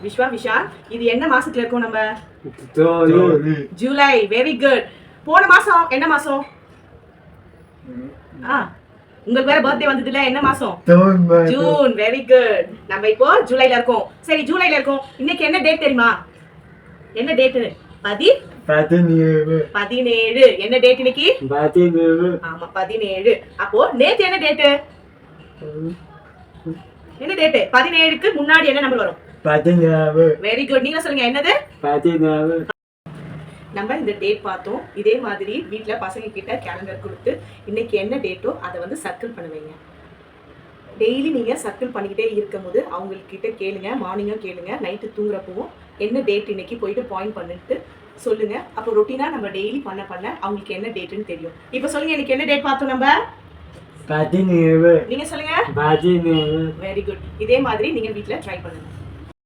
விஸ்வா விஷால் இது என்ன மாசத்துல இருக்கோம் நம்ம? ஜூலை. Very good. போன மாசம் என்ன மாசம்? உங்களுக்கு வேற பர்த்டே வந்ததுல என்ன மாசம்? ஜூன். Very good. நம்ம இப்போ ஜூலைல இருக்கோம். சரி ஜூலைல இருக்கோம். இன்னைக்கு என்ன டேட் தெரியுமா? என்ன டேட்? 17. என்ன டேட் இன்னைக்கு? 17. ஆமா 17. அப்போ நேத்து என்ன டேட்? என்ன டேட்? 17க்கு முன்னாடி என்ன நம்பர் வரும்? 17. Very good. நீங்க சொல்லுங்க என்னது? 17. நம்ம இந்த டேட் பார்த்தோம். இதே மாதிரி வீட்ல பசங்க கிட்ட கேலண்டர் கொடுத்து இன்னைக்கு என்ன டேட்டோ அதை வந்து சர்க்கிள் பண்ணுவீங்க. டெய்லி நீங்க சர்க்கிள் பண்ணிக்கிட்டே இருக்கும்போது அவங்க கிட்ட கேளுங்க. மார்னிங்கும் கேளுங்க, நைட்டு தூங்குறப்பவும் என்ன டேட் இன்னைக்கு போயிட்டு பாயிண்ட் பண்ணிட்டு சொல்லுங்க. அப்போ ரொட்டீனா நம்ம டெய்லி பண்ண அவங்களுக்கு என்ன டேட்னு தெரியும். இப்போ சொல்லுங்க இன்னைக்கு என்ன டேட் பார்த்தோம் நம்ம? 17. நீங்க சொல்லுங்க. 17. Very good. இதே மாதிரி நீங்க வீட்ல ட்ரை பண்ணுங்க.